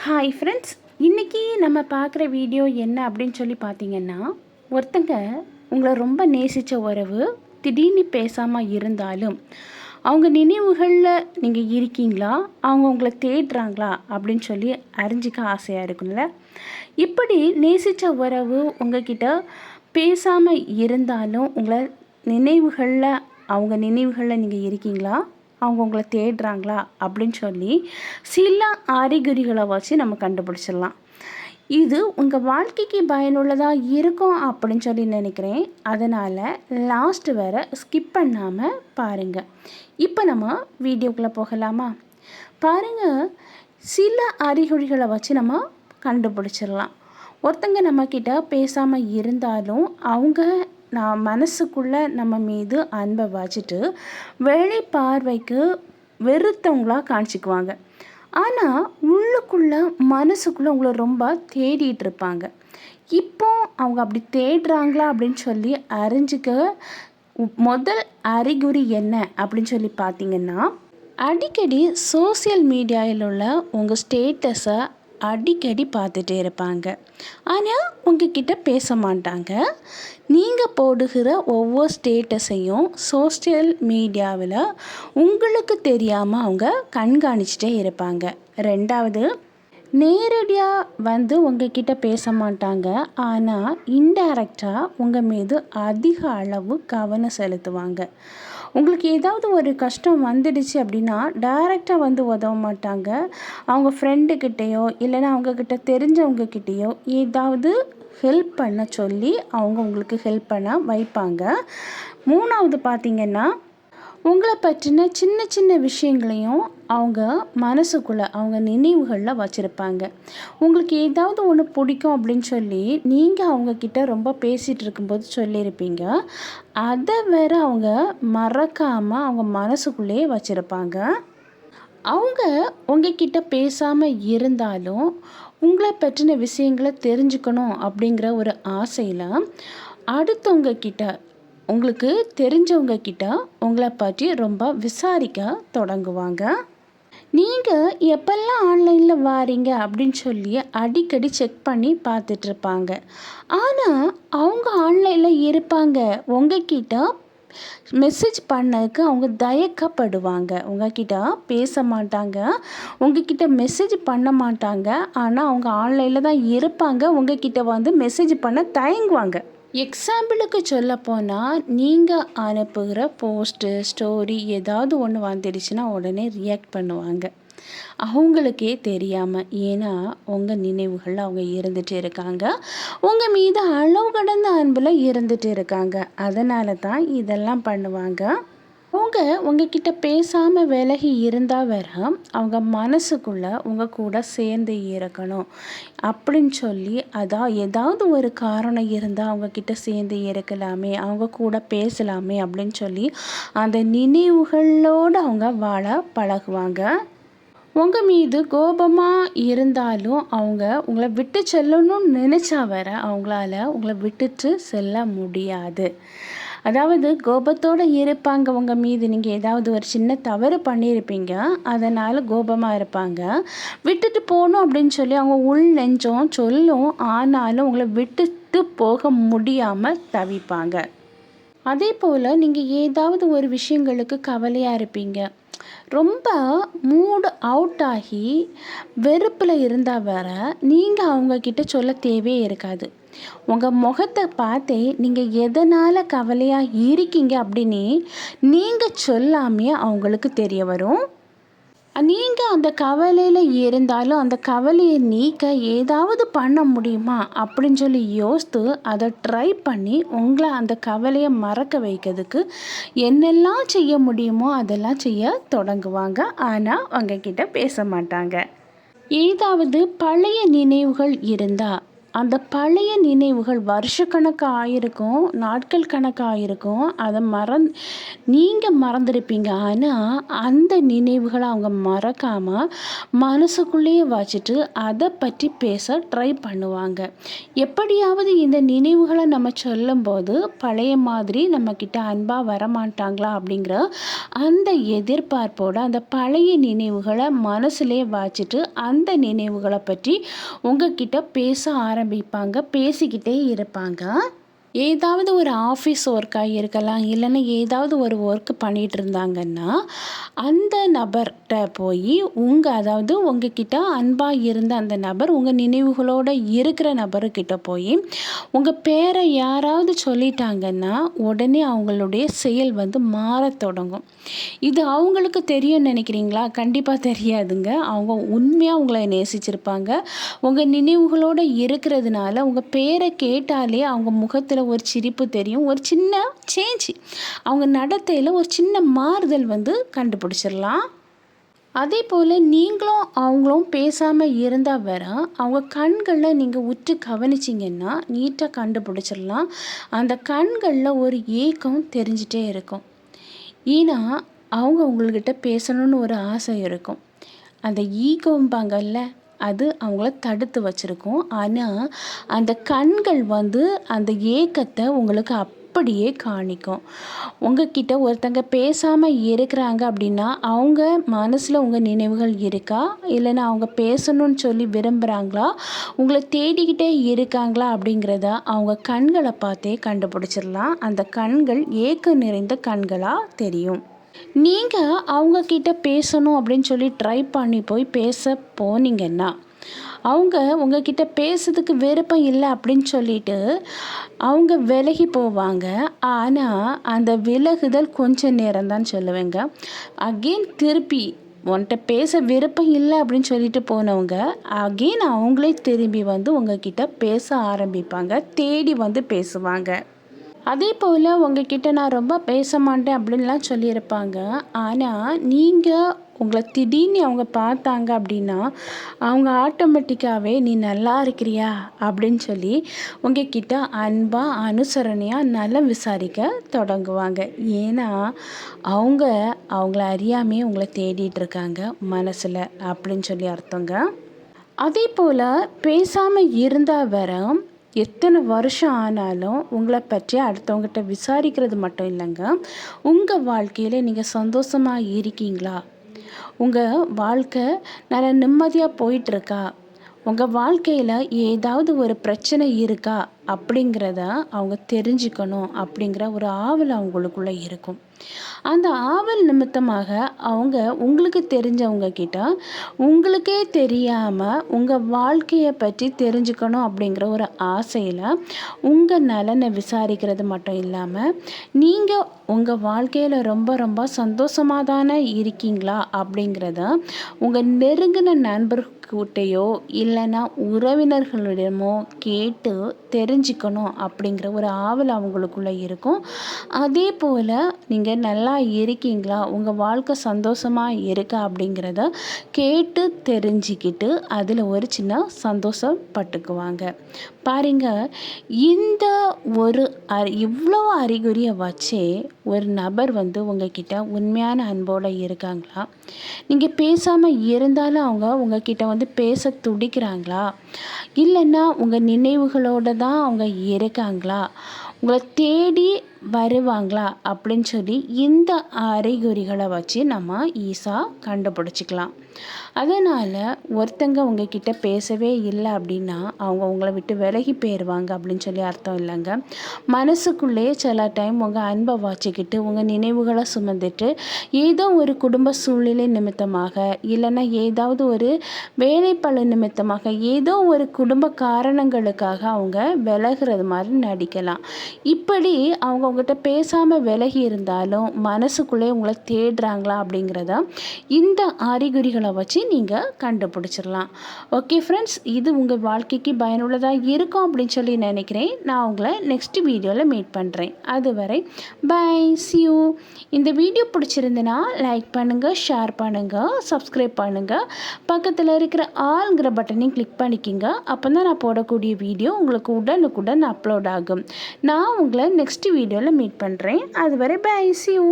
Hi friends, இன்றைக்கி நம்ம பார்க்குற வீடியோ என்ன அப்படின்னு சொல்லி பார்த்தீங்கன்னா, ஒருத்தங்க உங்களை ரொம்ப நேசித்த உறவு திடீர்னு பேசாமல் இருந்தாலும் அவங்க நினைவுகளில் நீங்கள் இருக்கீங்களா, அவங்க உங்களை தேடுறாங்களா அப்படின்னு சொல்லி அறிஞ்சிக்க ஆசையாக இருக்கும்ல. இப்படி நேசித்த உறவு உங்ககிட்ட பேசாமல் இருந்தாலும் அவங்க நினைவுகளில் நீங்கள் இருக்கீங்களா, அவங்க உங்களை தேடுறாங்களா அப்படின்னு சொல்லி சில அறிகுறிகளை வச்சு நம்ம கண்டுபிடிச்சிடலாம். இது உங்கள் வாழ்க்கைக்கு பயனுள்ளதாக இருக்கும் அப்படின்னு சொல்லி நினைக்கிறேன். அதனால் லாஸ்ட் வரை ஸ்கிப் பண்ணாமல் பாருங்கள். இப்போ நம்ம வீடியோக்குள்ளே போகலாமா? பாருங்கள், சில அறிகுறிகளை வச்சு நம்ம கண்டுபிடிச்சிடலாம். ஒருத்தங்க நம்மக்கிட்ட பேசாமல் இருந்தாலும் அவங்க மனசுக்குள்ளே நம்ம மீது அன்பை வச்சுட்டு வெளி பார்வைக்கு வெறுத்தவங்களாக காணிச்சிக்குவாங்க. ஆனால் உள்ளுக்குள்ளே மனசுக்குள்ளே உங்களை ரொம்ப தேடிட்டு இருப்பாங்க. இப்போ அவங்க அப்படி தேடுறாங்களா அப்படின்னு சொல்லி அறிஞ்சிக்க முதல் அறிகுறி என்ன அப்படின்னு சொல்லி பார்த்தீங்கன்னா, அடிக்கடி சோசியல் மீடியாவில் உள்ள உங்கள் ஸ்டேட்டஸை அடிக்கடி பார்த்துட்டே இருப்பாங்க. ஆனால் உங்ககிட்ட பேச மாட்டாங்க. நீங்கள் போடுகிற ஒவ்வொரு ஸ்டேட்டஸையும் சோசியல் மீடியாவில் உங்களுக்கு தெரியாமல் அவங்க கண்காணிச்சிட்டே இருப்பாங்க. ரெண்டாவது, நேரடியாக வந்து உங்ககிட்ட பேச மாட்டாங்க. ஆனால் இன்டைரக்டாக உங்கள் மீது அதிக அளவு கவனம் செலுத்துவாங்க. உங்களுக்கு ஏதாவது ஒரு கஷ்டம் வந்துடுச்சு அப்படின்னா டைரெக்டாக வந்து உதவ மாட்டாங்க. அவங்க ஃப்ரெண்டுக்கிட்டேயோ இல்லைன்னா அவங்கக்கிட்ட தெரிஞ்சவங்கக்கிட்டேயோ ஏதாவது ஹெல்ப் பண்ண சொல்லி அவங்க உங்களுக்கு ஹெல்ப் பண்ண வைப்பாங்க. மூணாவது பார்த்திங்கன்னா, உங்களை பற்றின சின்ன சின்ன விஷயங்களையும் அவங்க மனசுக்குள்ளே அவங்க நினைவுகளில் வச்சுருப்பாங்க. உங்களுக்கு ஏதாவது ஒன்று பிடிக்கும் அப்படின்னு சொல்லி நீங்கள் அவங்கக்கிட்ட ரொம்ப பேசிகிட்டு இருக்கும்போது சொல்லியிருப்பீங்க. அதை வேற அவங்க மறக்காமல் அவங்க மனசுக்குள்ளேயே வச்சுருப்பாங்க. அவங்க உங்ககிட்ட பேசாமல் இருந்தாலும் உங்களை பற்றின விஷயங்களை தெரிஞ்சுக்கணும் அப்படிங்கிற ஒரு ஆசையில் அடுத்தவங்க கிட்ட, உங்களுக்கு தெரிஞ்சவங்க கிட்ட உங்களை பற்றி ரொம்ப விசாரிக்க தொடங்குவாங்க. நீங்கள் எப்பெல்லாம் ஆன்லைனில் வாரீங்க அப்படின்னு சொல்லி அடிக்கடி செக் பண்ணி பார்த்துட்ருப்பாங்க. ஆனால் அவங்க ஆன்லைனில் இருப்பாங்க. உங்ககிட்ட மெசேஜ் பண்ணதுக்கு அவங்க தயக்கப்படுவாங்க. உங்ககிட்ட பேச மாட்டாங்க, உங்ககிட்ட மெசேஜ் பண்ண மாட்டாங்க. ஆனால் அவங்க ஆன்லைனில் தான் இருப்பாங்க. உங்ககிட்ட வந்து மெசேஜ் பண்ண தயங்குவாங்க. எக்ஸாம்பிளுக்கு சொல்லப்போனால், நீங்கள் அனுப்புகிற போஸ்ட்டு ஸ்டோரி ஏதாவது ஒன்று வந்துடுச்சுன்னா உடனே ரியாக்ட் பண்ணுவாங்க, அவங்களுக்கே தெரியாமல். ஏன்னா உங்கள் நினைவுகளில் அவங்க இருந்துகிட்டு இருக்காங்க, உங்கள் மீது அளவு கடந்த அன்பில் இருந்துகிட்டு இருக்காங்க. அதனால தான் இதெல்லாம் பண்ணுவாங்க. அவங்க உங்ககிட்ட பேசாமல் விலகி இருந்தால் வேற அவங்க மனசுக்குள்ளே உங்கள் கூட சேர்ந்து இருக்கணும் அப்படின்னு சொல்லி ஏதாவது ஒரு காரணம் இருந்தால் அவங்கக்கிட்ட சேர்ந்து இருக்கலாமே, அவங்க கூட பேசலாமே அப்படின்னு சொல்லி அந்த நினைவுகளோடு அவங்க வாழ பழகுவாங்க. உங்கள் மீது கோபமாக இருந்தாலும் அவங்க உங்களை விட்டு செல்லணும்னு நினச்சா வேற அவங்களால உங்களை விட்டுட்டு செல்ல முடியாது. அதாவது கோபத்தோடு இருப்பாங்க உங்கள் மீது. நீங்கள் ஏதாவது ஒரு சின்ன தவறு பண்ணியிருப்பீங்க, அதனால் கோபமாக இருப்பாங்க. விட்டுட்டு போகணும் அப்படின்னு சொல்லி அவங்க உள் நெஞ்சம் சொல்லும். ஆனாலும் உங்களை விட்டுட்டு போக முடியாமல் தவிப்பாங்க. அதே போல் நீங்கள் ஏதாவது ஒரு விஷயங்களுக்கு கவலையாக இருப்பீங்க. ரொம்ப மூடு அவுட் ஆகி வெறுப்பில் இருந்தால் வேற நீங்கள் அவங்கக்கிட்ட சொல்ல தேவையே இருக்காது. உங்கள் முகத்தை பார்த்தே நீங்கள் எதனால் கவலையாக இருக்கீங்க அப்படின்னு நீங்கள் சொல்லாமே அவங்களுக்கு தெரிய வரும். நீங்கள் அந்த கவலையில் இருந்தாலும் அந்த கவலையை நீக்க ஏதாவது பண்ண முடியுமா அப்படின்னு சொல்லி யோசித்து அதை ட்ரை பண்ணி உங்களை அந்த கவலையை மறக்க வைக்கிறதுக்கு என்னெல்லாம் செய்ய முடியுமோ அதெல்லாம் செய்ய தொடங்குவாங்க. ஆனால் அவங்கக்கிட்ட பேச மாட்டாங்க. ஏதாவது பழைய நினைவுகள் இருந்தால் அந்த பழைய நினைவுகள் வருஷக்கணக்காக ஆயிருக்கும், நாட்கள் கணக்காக ஆயிருக்கும். அதை நீங்கள் மறந்துருப்பீங்க. ஆனால் அந்த நினைவுகளை அவங்க மறக்காமல் மனசுக்குள்ளேயே வச்சுட்டு அதை பற்றி பேச ட்ரை பண்ணுவாங்க. எப்படியாவது இந்த நினைவுகளை நம்ம சொல்லும்போது பழைய மாதிரி நம்மக்கிட்ட அன்பாக வரமாட்டாங்களா அப்படிங்கிற அந்த எதிர்பார்ப்போட அந்த பழைய நினைவுகளை மனசுலேயே வச்சுட்டு அந்த நினைவுகளை பற்றி உங்ககிட்ட பேச ஆரம்பிப்பாங்க, பேசிக்கிட்டே இருப்பாங்க. ஏதாவது ஒரு ஆஃபீஸ் ஒர்க்காக இருக்கலாம், இல்லைன்னா ஏதாவது ஒரு ஒர்க் பண்ணிகிட்டு இருந்தாங்கன்னா அந்த நபர்கிட்ட போய் அதாவது உங்ககிட்ட அன்பாக இருந்த அந்த நபர் உங்கள் நினைவுகளோடு இருக்கிற நபர்கிட்ட போய் உங்கள் பேரை யாராவது சொல்லிட்டாங்கன்னா உடனே அவங்களுடைய செயல் மாறத் தொடங்கும். இது அவங்களுக்கு தெரியும்னு நினைக்கிறீங்களா? கண்டிப்பாக தெரியாதுங்க. அவங்க உண்மையாக உங்களை நேசிச்சிருப்பாங்க. உங்கள் நினைவுகளோடு இருக்கிறதுனால உங்கள் பேரை கேட்டாலே அவங்க முகத்தில் ஒரு சிரிப்பு தெரியும், ஒரு சின்ன சேஞ்ச், அவங்க நடத்தையில் ஒரு சின்ன மாறுதல் கண்டுபிடிச்சிடலாம். அதே போல் நீங்களும் அவங்களும் பேசாமல் இருந்தால் வர அவங்க கண்களில் நீங்கள் உற்று கவனிச்சிங்கன்னா நீட்டாக கண்டுபிடிச்சிடலாம். அந்த கண்களில் ஒரு ஏக்கம் தெரிஞ்சிட்டே இருக்கும். ஏன்னா அவங்க உங்கள்கிட்ட பேசணும்னு ஒரு ஆசை இருக்கும். அந்த ஈகோம்பாங்கல்ல, அது அவங்கள தடுத்து வச்சுருக்கும். ஆனால் அந்த கண்கள் அந்த ஏக்கத்தை உங்களுக்கு அப்படியே காணிக்கும். உங்ககிட்ட ஒருத்தங்க பேசாமல் இருக்கிறாங்க அப்படின்னா அவங்க மனசில் உங்கள் நினைவுகள் இருக்கா, இல்லைன்னா அவங்க பேசணும்னு சொல்லி விரும்புகிறாங்களா, உங்களை தேடிக்கிட்டே இருக்காங்களா அப்படிங்கிறத அவங்க கண்களை பார்த்தே கண்டுபிடிச்சிடலாம். அந்த கண்கள் ஏக்கம் நிறைந்த கண்களாக தெரியும். நீங்கள் அவங்கக்கிட்ட பேசணும் அப்படின்னு சொல்லி ட்ரை பண்ணி போய் பேச போனீங்கன்னா அவங்க உங்ககிட்ட பேசுறதுக்கு விருப்பம் இல்லை அப்படின்னு சொல்லிட்டு அவங்க விலகி போவாங்க. ஆனால் அந்த விலகுதல் கொஞ்சம் நேரம்தான் சொல்லுவேங்க. அகெயின் திருப்பி உன்கிட்ட பேச விருப்பம் இல்லை அப்படின்னு சொல்லிட்டு போனவங்க அகெயின் அவங்களே திரும்பி உங்ககிட்ட பேச ஆரம்பிப்பாங்க, தேடி பேசுவாங்க. அதே போல் உங்ககிட்ட நான் ரொம்ப பேச மாட்டேன் அப்படின்லாம் சொல்லியிருப்பாங்க. ஆனால் நீங்கள் உங்களை திடீர்னு அவங்க பார்த்தாங்க அப்படின்னா அவங்க ஆட்டோமேட்டிக்காகவே நீ நல்லா இருக்கிறியா அப்படின்னு சொல்லி உங்ககிட்ட அன்பாக அனுசரணையாக நலம் விசாரிக்க தொடங்குவாங்க. ஏன்னா அவங்கள அறியாமே உங்களை தேடிட்டு இருக்காங்க மனசில் அப்படின்னு சொல்லி அர்த்தங்க. அதே போல் பேசாமல் இருந்தால் வர எத்தனை வருஷம் ஆனாலும் உங்களை பற்றி அடுத்தவங்ககிட்ட விசாரிக்கிறது மட்டும் இல்லைங்க, உங்கள் வாழ்க்கையில் நீங்கள் சந்தோஷமாக இருக்கீங்களா, உங்கள் வாழ்க்கை நல்லா நிம்மதியாக போயிட்டுருக்கா, உங்கள் வாழ்க்கையில் ஏதாவது ஒரு பிரச்சனை இருக்கா அப்படிங்கிறத அவங்க தெரிஞ்சுக்கணும் அப்படிங்கிற ஒரு ஆவல் அவங்களுக்குள்ளே இருக்கும். அந்த ஆவல் நிமித்தமாக அவங்க உங்களுக்கு தெரிஞ்சவங்க கிட்ட உங்களுக்கே தெரியாமல் உங்கள் வாழ்க்கையை பற்றி தெரிஞ்சுக்கணும் அப்படிங்கிற ஒரு ஆசையில் உங்கள் நலனை விசாரிக்கிறது மட்டும் இல்லாமல் நீங்கள் உங்கள் வாழ்க்கையில் ரொம்ப ரொம்ப சந்தோஷமாக தானே இருக்கீங்களா அப்படிங்கிறத உங்கள் நெருங்கின நண்பர்கிட்டையோ இல்லைன்னா உறவினர்களிடமோ கேட்டு தெரிஞ்சுக்கணும் அப்படிங்கிற ஒரு ஆவல் அவங்களுக்குள்ளே இருக்கும். அதே போல் நீங்கள் நல்லா இருக்கீங்களா, உங்கள் வாழ்க்கை சந்தோஷமாக இருக்கா அப்படிங்கிறத கேட்டு தெரிஞ்சுக்கிட்டு அதில் ஒரு சின்ன சந்தோஷப்பட்டுக்குவாங்க. பாருங்க, இந்த ஒரு இவ்வளோ அறிகுறியை வச்சே ஒரு நபர் உங்ககிட்ட உண்மையான அன்போடு இருக்காங்களா, நீங்கள் பேசாமல் இருந்தாலும் அவங்க உங்ககிட்ட பேச துடிக்கிறாங்களா, இல்லைன்னா உங்கள் நினைவுகளோடு தான் அவங்க இருக்காங்களா, உங்களை தேடி வருவாங்களா அப்படின்னு சொல்லி இந்த அறிகுறிகளை வச்சு நம்ம ஈஸியாக கண்டுபிடிச்சிக்கலாம். அதனால் ஒருத்தங்க உங்ககிட்ட பேசவே இல்லை அப்படின்னா அவங்க உங்களை விட்டு விலகி போயிடுவாங்க அப்படின்னு சொல்லி அர்த்தம் இல்லைங்க. மனசுக்குள்ளே சில டைம் உங்கள் அன்பை வச்சுக்கிட்டு உங்கள் நினைவுகளை சுமந்துட்டு ஏதோ ஒரு குடும்ப சூழ்நிலை நிமித்தமாக இல்லைன்னா ஏதாவது ஒரு வேலைப்பளு நிமித்தமாக ஏதோ ஒரு குடும்ப காரணங்களுக்காக அவங்க விலகிறது மாதிரி நடிக்கலாம். இப்படி அவங்க உங்கள்கிட்ட பேசாமல் விலகி இருந்தாலும் மனசுக்குள்ளே உங்களை தேடுறாங்களா அப்படிங்கிறத இந்த அறிகுறிகளை அறிகுறிகளை வச்சு நீங்கள் கண்டுபிடிச்சிடலாம். ஓகே ஃப்ரெண்ட்ஸ், இது உங்கள் வாழ்க்கைக்கு பயனுள்ளதாக இருக்கும் அப்படின்னு சொல்லி நினைக்கிறேன். நான் உங்களை நெக்ஸ்ட் வீடியோவில் மீட் பண்ணுறேன். அதுவரை பை, see you. இந்த வீடியோ பிடிச்சிருந்துன்னா லைக் பண்ணுங்கள், ஷேர் பண்ணுங்கள், சப்ஸ்கிரைப் பண்ணுங்கள். பக்கத்தில் இருக்கிற ஆல்ங்கிற பட்டனையும் கிளிக் பண்ணிக்கிங்க. அப்போ தான் நான் போடக்கூடிய வீடியோ உங்களுக்கு உடனுக்குடன் அப்லோட் ஆகும். நான் உங்களை நெக்ஸ்ட் வீடியோவில் மீட் பண்ணுறேன். அதுவரை பை, see you.